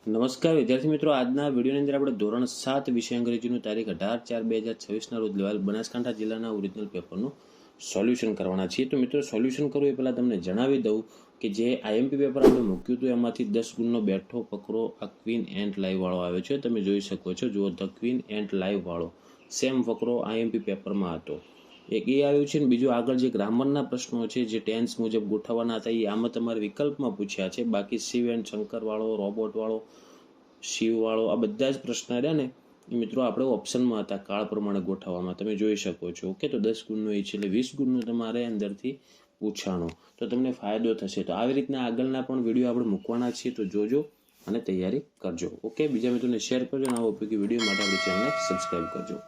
નમસ્કાર વિદ્યાર્થી મિત્રો, આજના વિડીયોની અંદર આપણે ધોરણ 7 વિષય અંગ્રેજીનું તારીખ 18/4/2026 રોજ લેવાયેલ બનાસકાંઠા જિલ્લાના ઓરિજિનલ પેપરનું સોલ્યુશન કરવાના છીએ. તો મિત્રો, સોલ્યુશન કરવું એ પહેલાં તમને જણાવી દઉં કે જે આઈએમપી પેપર આપણે મૂક્યું હતું એમાંથી 10 ગુણનો બેઠો ફકરો આ ક્વીન એન્ટ લાઈવ વાળો આવ્યો છે. તમે જોઈ શકો છો, જુઓ, ધ ક્વીન એન્ટ લાઈવ વાળો સેમ ફકરો આઈએમપી પેપરમાં હતો. એક એ આવ્યું છે ને બીજું આગળ જે ગ્રામરના પ્રશ્નો છે જે ટેન્સ મુજબ ગોઠવવાના હતા એ આમાં તમારે વિકલ્પમાં પૂછ્યા છે. બાકી શિવ એન્ડ શંકર વાળો, રોબોટ વાળો, શિવ વાળો, આ બધા જ પ્રશ્ન રહ્યા ને એ મિત્રો આપણે ઓપ્શનમાં હતા કાળ પ્રમાણે ગોઠવવામાં. તમે જોઈ શકો છો. ઓકે, તો 10 ગુણનો એ છે એટલે 20 ગુણનું તમારે અંદરથી પૂછાણો, તો તમને ફાયદો થશે. તો આવી રીતના આગળના પણ વિડીયો આપણે મૂકવાના છીએ, તો જોજો અને તૈયારી કરજો. ઓકે, બીજા મિત્રોને શેર કરજો અને આવા ઉપયોગી વિડીયો માટે આપણી ચેનલને સબસ્ક્રાઈબ કરજો.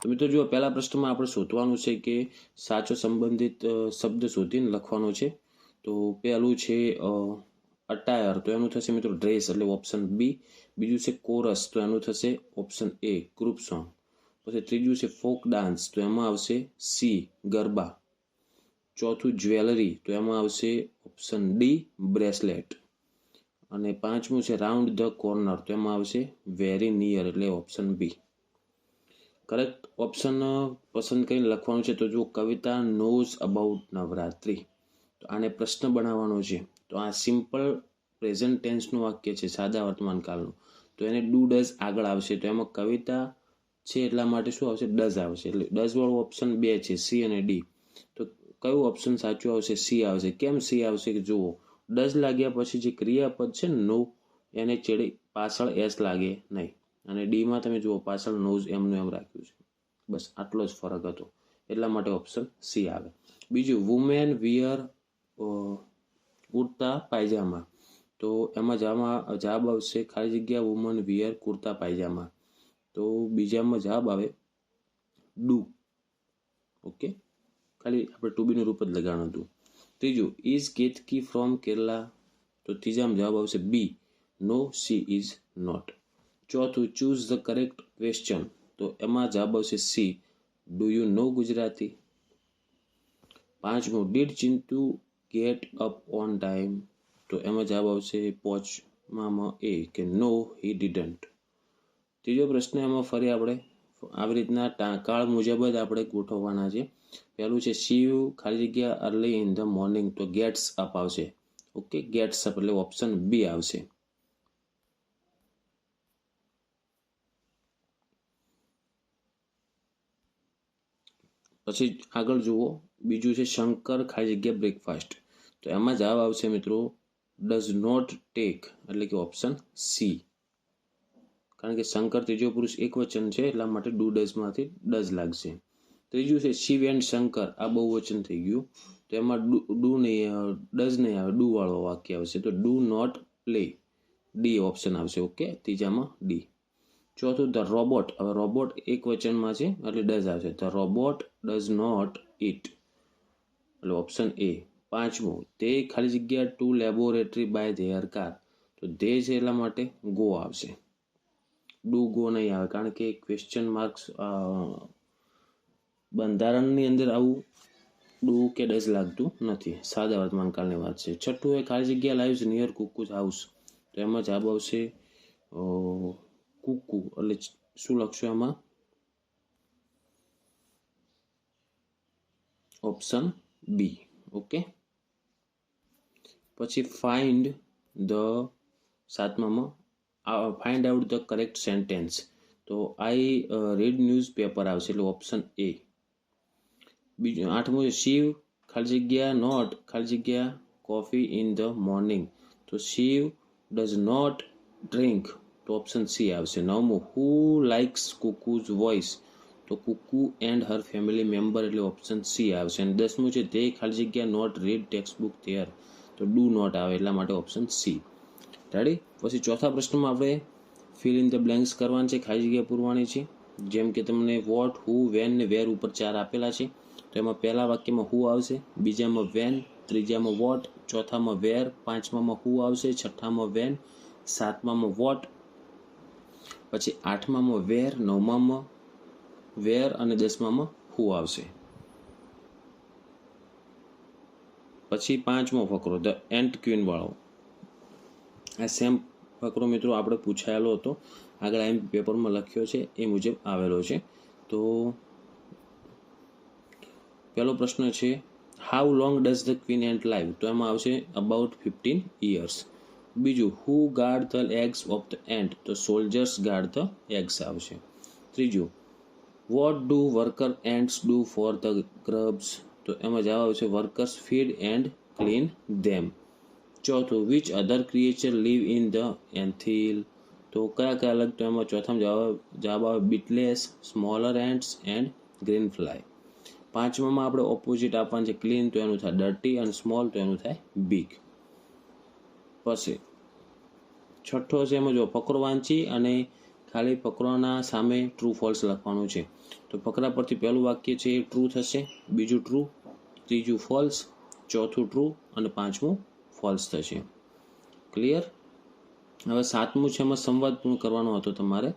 તો મિત્રો જુઓ, પહેલા પ્રશ્નમાં આપણે શોધવાનું છે કે સાચો સંબંધિત શબ્દ શોધીને લખવાનો છે. તો પહેલું છે અટાયર, તો એનું થશે મિત્રો ડ્રેસ, એટલે ઓપ્શન બી. બીજું છે કોરસ, તો એનું થશે ઓપ્શન એ ગ્રુપ સોંગ. પછી ત્રીજું છે ફોક ડાન્સ, તો એમાં આવશે સી ગરબા. ચોથું જ્વેલરી, તો એમાં આવશે ઓપ્શન ડી બ્રેસલેટ. અને પાંચમું છે રાઉન્ડ ધ કોર્નર, તો એમાં આવશે વેરી નિયર, એટલે ઓપ્શન બી. કરેક્ટ ઓપ્શન પસંદ કરીને લખવાનું છે. તો જો કવિતા નોઝ અબાઉટ નવરાત્રિ, તો આને પ્રશ્ન બનાવવાનો છે. તો આ સિમ્પલ પ્રેઝન્ટ ટેન્સનું વાક્ય છે, સાદા વર્તમાન કાળનું. તો એને ડુ ડઝ આગળ આવશે. તો એમાં કવિતા છે એટલા માટે શું આવશે? ડઝ આવશે. એટલે ડઝ વાળો ઓપ્શન 2 છે, સી અને ડી. તો કયું ઓપ્શન સાચું આવશે? સી આવશે. કેમ સી આવશે? કે જુઓ, ડઝ લાગ્યા પછી જે ક્રિયાપદ છે ને નો, એને ચેડી પાછળ એસ લાગે નહીં. અને ડીમાં તમે જુઓ પાછળ નોઝ એમનું એમ રાખ્યું છે. બસ આટલો જ ફરક હતો, એટલા માટે ઓપ્શન સી આવે. બીજું વુમેન વિયર કુર્તા પાયજામા, તો એમાં જવાબ આવશે ખાલી જગ્યા વુમન વિયર કુર્તા પાયજામા. તો બીજામાં જવાબ આવે ડુ. ઓકે, ખાલી આપણે ટુ બીનું રૂપ જ લગાડવાનું હતું. ત્રીજું ઇઝ કેતકી ફ્રોમ કેરલા, તો ત્રીજામાં જવાબ આવશે B no C is not. ચોથું ચૂઝ ધ કરેક્ટ ક્વેશ્ચન, તો એમાં જવાબ આવશે C do you know Gujarati. પાંચમું did Chintu get up on time, તો એમાં જવાબ આવશે પોચમાં એ કે નો હી ડીડન્ટ. ત્રીજો પ્રશ્ન એમાં ફરી આપણે આવી રીતના કાળ મુજબ જ આપણે ગોઠવવાના છે. પહેલું છે શિવ ખાલી જગ્યા અર્લી ઇન ધ મોર્નિંગ, તો ગેટ્સ અપ આવશે. ઓકે, ગેટ્સ અપ એટલે ઓપ્શન બી આવશે. પછી આગળ જુઓ, બીજું છે શંકર ખાલી જગ્યા બ્રેકફાસ્ટ, તો એમાં જવાબ આવશે મિત્રો ડઝ નોટ ટેક, એટલે કે ઓપ્શન સી. કારણ કે શંકર ત્રીજો પુરુષ એક વચન છે એટલા માટે ડુ ડઝમાંથી ડઝ લાગશે. ત્રીજું છે શિવ એન્ડ શંકર, આ બહુ વચન થઈ ગયું, તો એમાં ડુ નહીં, ડઝ નહીં આવે, ડુ વાળો વાક્ય આવશે. તો do not play, D option આવશે. ઓકે, ત્રીજામાં ડી. ચોથું ધ રોબોટ, હવે રોબોટ એક વચનમાં છે એટલે ડઝ આવશે. The robot does not eat, એટલે ઓપ્શન એ. પાંચમું તે ખાલી જગ્યા to laboratory by their car, તો ધે છે એટલા માટે ગો આવશે. ડુ ગો નહીં આવે, કારણ કે ક્વેશ્ચન માર્ક્સ બંધારણની અંદર આવું ડુ કે ડઝ લાગતું નથી, સાદા વર્તમાનકાળની વાત છે. છઠ્ઠું એ ખાલી જગ્યા લાવ્સ નિયર કુકુઝ હાઉસ, તો એમાં જવાબ આવશે કુકુ, એટલે શું લખશો એમાં? Option B. ઓકે, પછી ફાઇન્ડ ધ સાતમામાં find out the correct sentence, તો આઈ રીડ ન્યૂઝ પેપર આવશે, એટલે ઓપ્શન એ. બીજું આઠમું છે શિવ ખાલી જગ્યા નોટ ખાલી જગ્યા કોફી ઇન ધ મોર્નિંગ, તો શિવ ડઝ નોટ ડ્રિંક, તો ઓપ્શન સી આવશે. નવમું હુ લાઇક્સ કુકુઝ વોઇસ, તો Kuku and her family member, એટલે ઓપ્શન સી આવશે. અને 10મું છે તે ખાલી જગ્યા not read textbook there, તો ડુ નોટ આવે, એટલા માટે ઓપ્શન સી. રેડી? પછી ચોથા પ્રશ્નમાં આપણે ફિલ ઇન ધ બ્લેન્ક્સ કરવાની છે, ખાલી જગ્યા પૂરવાની છે. જેમ કે તમને વોટ, હુ, વેન ને વેર ઉપર 4 આપેલા છે. તો એમાં પહેલા વાક્યમાં હુ આવશે, બીજામાં વેન, ત્રીજામાં વોટ, ચોથામાં વેર, પાંચમામાં હુ આવશે, છઠ્ઠામાં વેન, સાતમામાં વોટ, પછી આઠમામાં વેર, નવમામાં વેર અને 10મામાં હુ આવશે. પછી પાંચમો ફકરો ધ એન્ટ ક્વીન વાળો, આ સેમ ફકરો મિત્રો આપણે પૂછાયેલો હતો, આગળ એમ પેપરમાં લખ્યો છે એ મુજબ આવેલો છે. તો પહેલો પ્રશ્ન છે, how long does the queen ant live? તો એમાં આવશે અબાઉટ 15 years. બીજું, who guard the eggs of the ant? તો સોલ્જર્સ ગાર્ડ ધ એગ્સ આવશે. ત્રીજું, what do worker ants do for the grubs? તો એમાં જવાબ આવશે workers feed and clean them. ચોથું, which other creature live in the anthill? તો કયા કયા અલગ? તો એમાં ચોથામાં જવાબ આવે beetles, smaller ants and green fly. પાંચમામાં આપણે ઓપોઝિટ આપવાનું છે, ક્લીન તો એનું થાય ડર્ટી અને સ્મોલ તો એનું થાય બિગ. પછી છઠ્ઠો છે એમાં જો ફકરો વાંચી અને ખાલી ફકરાના સામે ટ્રુ ફોલ્સ લખવાનું છે. તો ફકરા પરથી પહેલું વાક્ય છે એ ટ્રુ થશે, બીજું ટ્રુ, ત્રીજું ફોલ્સ, ચોથું ટ્રુ અને પાંચમું ફોલ્સ થશે. ક્લિયર? હવે સાતમું છે એમાં સંવાદ પૂર્ણ કરવાનો હતો તમારે.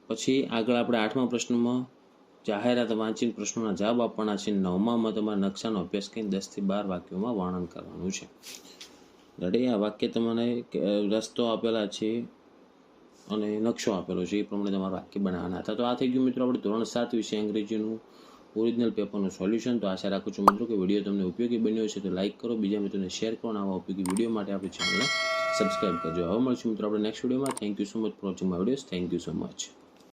પછી આગળ આપણે આઠમા પ્રશ્નમાં જાહેરાત વાંચીને પ્રશ્નોના જવાબ આપવાના છે. નવમામાં તમારે નકશાનો અભ્યાસ કરીને 10 થી 12 વાક્યોમાં વર્ણન કરવાનું છે. રેડી? આ વાક્ય તમને રસ્તો આપેલા છે અને નકશો આપેલો છે, એ પ્રમાણે તમારે વાક્ય બનાવવાના હતા. તો આ થઈ ગયું મિત્રો આપણે ધોરણ 7 વિષય અંગ્રેજીનું ઓરિજિનલ પેપરનું સોલ્યુશન. તો આશા રાખું છું મિત્રો કે વિડીયો તમને ઉપયોગી બન્યો છે. તો લાઇક કરો, બીજા મિત્રોને શેર કરો અને આવા ઉપયોગી વિડીયો માટે આપણી ચેનલને સબસ્ક્રાઈબ કરજો. હવે મળશું મિત્રો આપણે નેક્સ્ટ વિડીયોમાં. Thank you so much for watching my videos. Thank you so much.